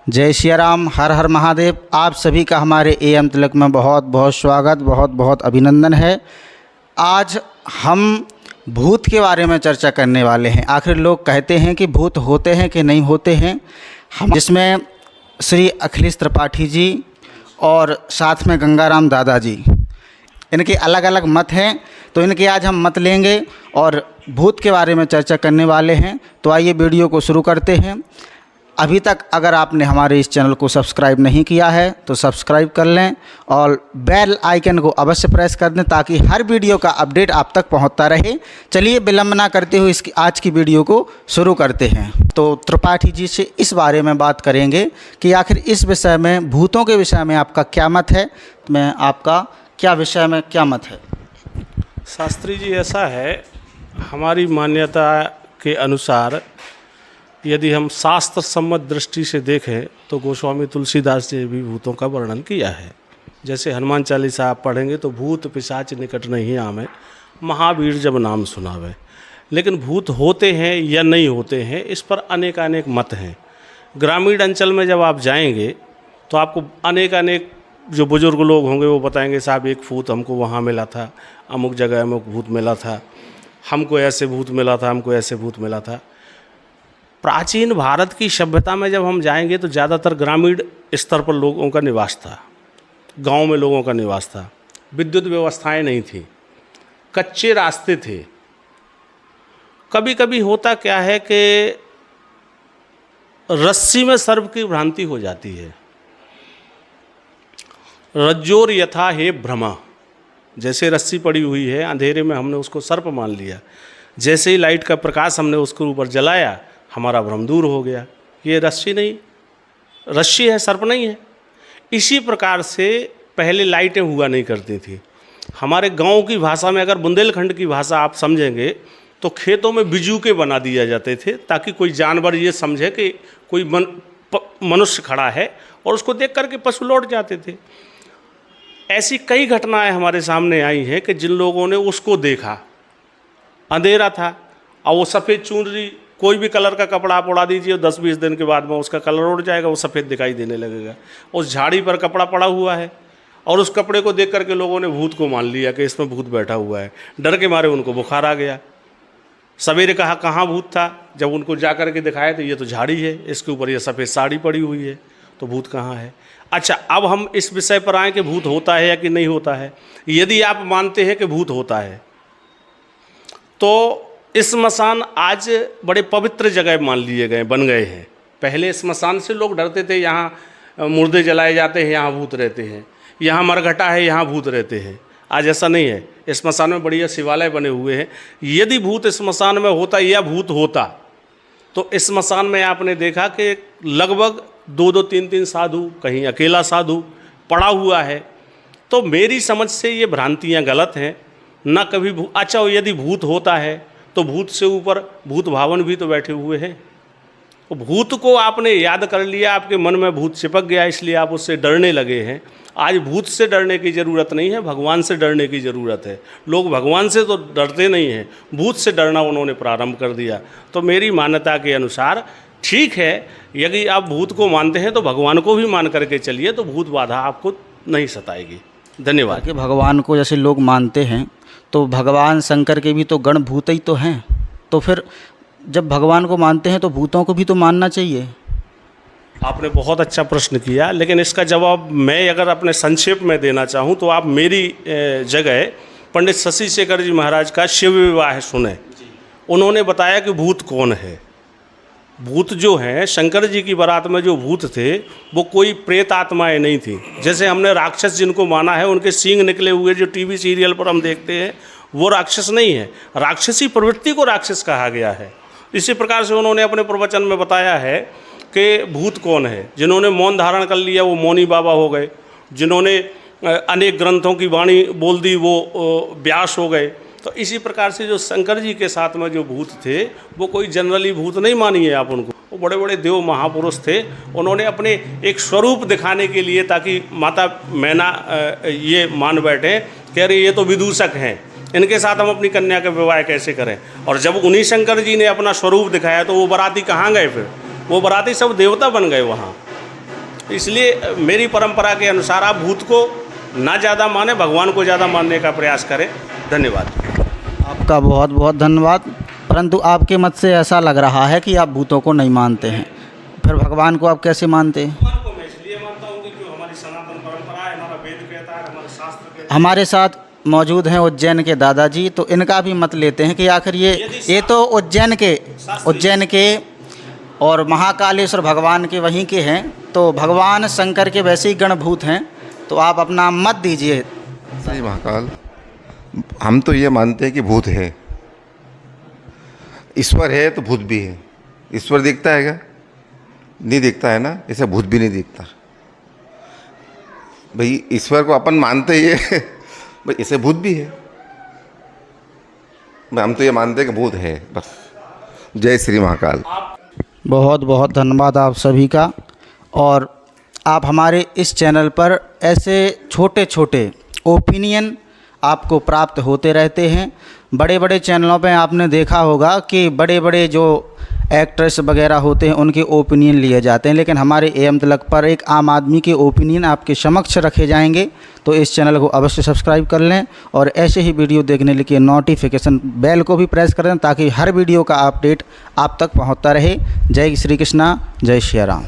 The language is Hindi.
जय श्री राम, हर हर महादेव। आप सभी का हमारे एएम तिलक में बहुत बहुत स्वागत, बहुत बहुत अभिनंदन है। आज हम भूत के बारे में चर्चा करने वाले हैं। आखिर लोग कहते हैं कि भूत होते हैं कि नहीं होते हैं। हम जिसमें श्री अखिलेश त्रिपाठी जी और साथ में गंगाराम दादा जी, इनके अलग अलग मत हैं, तो इनके आज हम मत लेंगे और भूत के बारे में चर्चा करने वाले हैं। तो आइए वीडियो को शुरू करते हैं। अभी तक अगर आपने हमारे इस चैनल को सब्सक्राइब नहीं किया है तो सब्सक्राइब कर लें और बेल आइकन को अवश्य प्रेस कर दें ताकि हर वीडियो का अपडेट आप तक पहुंचता रहे। चलिए विलंब ना करते हुए इसकी आज की वीडियो को शुरू करते हैं। तो त्रिपाठी जी से इस बारे में बात करेंगे कि आखिर इस विषय में, भूतों के विषय में आपका क्या मत है। मैं आपका क्या विषय में क्या मत है? शास्त्री जी, ऐसा है, हमारी मान्यता के अनुसार यदि हम शास्त्र सम्मत दृष्टि से देखें तो गोस्वामी तुलसीदास जी ने भी भूतों का वर्णन किया है। जैसे हनुमान चालीसा आप पढ़ेंगे तो भूत पिशाच निकट नहीं आवे, महावीर जब नाम सुनावे। लेकिन भूत होते हैं या नहीं होते हैं, इस पर अनेक मत हैं। ग्रामीण अंचल में जब आप जाएंगे तो आपको अनेक जो बुजुर्ग लोग होंगे वो बताएंगे, साहब एक भूत हमको वहाँ मिला था, अमुक जगह अमुक भूत मिला था, हमको ऐसे भूत मिला था, हमको ऐसे भूत मिला था। प्राचीन भारत की सभ्यता में जब हम जाएंगे तो ज़्यादातर ग्रामीण स्तर पर लोगों का निवास था, गांव में लोगों का निवास था। विद्युत व्यवस्थाएं नहीं थी, कच्चे रास्ते थे। कभी कभी होता क्या है कि रस्सी में सर्प की भ्रांति हो जाती है। रज्जोर यथा हे भ्रमा, जैसे रस्सी पड़ी हुई है अंधेरे में हमने उसको सर्प मान लिया, जैसे ही लाइट का प्रकाश हमने उसके ऊपर जलाया हमारा भ्रम दूर हो गया। ये रस्सी नहीं, रस्सी है, सर्प नहीं है। इसी प्रकार से पहले लाइटें हुआ नहीं करती थी। हमारे गांव की भाषा में, अगर बुंदेलखंड की भाषा आप समझेंगे तो खेतों में बिजूके बना दिए जाते थे ताकि कोई जानवर ये समझे कि कोई मनुष्य खड़ा है और उसको देख करके पशु लौट जाते थे। ऐसी कई घटनाएं हमारे सामने आई हैं कि जिन लोगों ने उसको देखा, अंधेरा था और वो सफ़ेद चुनरी, कोई भी कलर का कपड़ा आप उड़ा दीजिए 10-20 दिन के बाद में उसका कलर उड़ जाएगा, वो सफ़ेद दिखाई देने लगेगा। उस झाड़ी पर कपड़ा पड़ा हुआ है और उस कपड़े को देख करके लोगों ने भूत को मान लिया कि इसमें भूत बैठा हुआ है। डर के मारे उनको बुखार आ गया। सवेरे कहा कहाँ भूत था, जब उनको जा कर के दिखाया तो ये तो झाड़ी है, इसके ऊपर ये सफ़ेद साड़ी पड़ी हुई है, तो भूत कहाँ है। अच्छा, अब हम इस विषय पर आएँ कि भूत होता है या कि नहीं होता है। यदि आप मानते हैं कि भूत होता है तो स्मशान आज बड़े पवित्र जगह मान लिए गए, बन गए हैं। पहले स्मशान से लोग डरते थे, यहाँ मुर्दे जलाए जाते हैं, यहाँ भूत रहते हैं, यहाँ मरघटा है, यहाँ भूत रहते हैं। आज ऐसा नहीं है। स्मशान में बढ़िया शिवालय बने हुए हैं। यदि भूत स्मशान में होता या भूत होता तो स्मशान में आपने देखा कि लगभग 2-2, 3-3 साधु, कहीं अकेला साधु पड़ा हुआ है। तो मेरी समझ से ये भ्रांतियाँ गलत हैं। ना कभी अच्छा, यदि भूत होता है तो भूत से ऊपर भूत भावन भी तो बैठे हुए हैं। तो भूत को आपने याद कर लिया, आपके मन में भूत चिपक गया, इसलिए आप उससे डरने लगे हैं। आज भूत से डरने की ज़रूरत नहीं है, भगवान से डरने की ज़रूरत है। लोग भगवान से तो डरते नहीं हैं, भूत से डरना उन्होंने प्रारंभ कर दिया। तो मेरी मान्यता के अनुसार ठीक है, यदि आप भूत को मानते हैं तो भगवान को भी मान करके चलिए, तो भूत बाधा आपको नहीं सताएगी। धन्यवाद। कि भगवान को जैसे लोग मानते हैं तो भगवान शंकर के भी तो गण भूत ही तो हैं। तो फिर जब भगवान को मानते हैं तो भूतों को भी तो मानना चाहिए। आपने बहुत अच्छा प्रश्न किया, लेकिन इसका जवाब मैं अगर अपने संक्षेप में देना चाहूँ तो आप मेरी जगह पंडित शशि शेखर जी महाराज का शिव विवाह सुने। उन्होंने बताया कि भूत कौन है। भूत जो हैं, शंकर जी की बारात में जो भूत थे वो कोई प्रेत आत्माएं नहीं थी। जैसे हमने राक्षस जिनको माना है, उनके सींग निकले हुए जो टीवी सीरियल पर हम देखते हैं, वो राक्षस नहीं है। राक्षसी प्रवृत्ति को राक्षस कहा गया है। इसी प्रकार से उन्होंने अपने प्रवचन में बताया है कि भूत कौन है। जिन्होंने मौन धारण कर लिया वो मौनी बाबा हो गए, जिन्होंने अनेक ग्रंथों की वाणी बोल दी वो व्यास हो गए। तो इसी प्रकार से जो शंकर जी के साथ में जो भूत थे वो कोई जनरली भूत नहीं मानिए आप उनको, वो बड़े बड़े देव महापुरुष थे। उन्होंने अपने एक स्वरूप दिखाने के लिए, ताकि माता मैना ये मान बैठे कि अरे ये तो विदूषक हैं, इनके साथ हम अपनी कन्या का विवाह कैसे करें। और जब उन्हीं शंकर जी ने अपना स्वरूप दिखाया तो वो बाराती कहाँ गए? फिर वो बाराती सब देवता बन गए वहाँ। इसलिए मेरी परंपरा के अनुसार आप भूत को ना ज़्यादा माने, भगवान को ज़्यादा मानने का प्रयास करें। धन्यवाद। आपका बहुत बहुत धन्यवाद। परंतु आपके मत से ऐसा लग रहा है कि आप भूतों को नहीं मानते हैं, फिर भगवान को आप कैसे मानते हैं? भगवान को मैं इसलिए मानता हूँ कि जो हमारी सनातन परंपरा है, हमारा वेद कहता है, हमारे शास्त्र कहता है। हमारे साथ मौजूद हैं उज्जैन के दादाजी, तो इनका भी मत लेते हैं कि आखिर ये तो उज्जैन के और महाकालेश्वर भगवान के वहीं के हैं, तो भगवान शंकर के वैसे ही गणभूत हैं, तो आप अपना मत दीजिए। सही महाकाल, हम तो ये मानते हैं कि भूत है, ईश्वर है तो भूत भी है। ईश्वर दिखता है क्या? नहीं दिखता है ना, ऐसे भूत भी नहीं दिखता। भाई ईश्वर को अपन मानते ही है, भाई ऐसे भूत भी है। हम तो ये मानते हैं कि भूत है बस। जय श्री महाकाल। बहुत बहुत धन्यवाद आप सभी का। और आप हमारे इस चैनल पर ऐसे छोटे छोटे ओपिनियन आपको प्राप्त होते रहते हैं। बड़े बड़े चैनलों पे आपने देखा होगा कि बड़े बड़े जो एक्ट्रेस वगैरह होते हैं उनके ओपिनियन लिए जाते हैं, लेकिन हमारे एएम तिलक पर एक आम आदमी के ओपिनियन आपके समक्ष रखे जाएंगे। तो इस चैनल को अवश्य सब्सक्राइब कर लें और ऐसे ही वीडियो देखने के लिए नोटिफिकेशन बेल को भी प्रेस कर दें ताकि हर वीडियो का अपडेट आप तक पहुंचता रहे। जय श्री कृष्णा, जय श्री राम।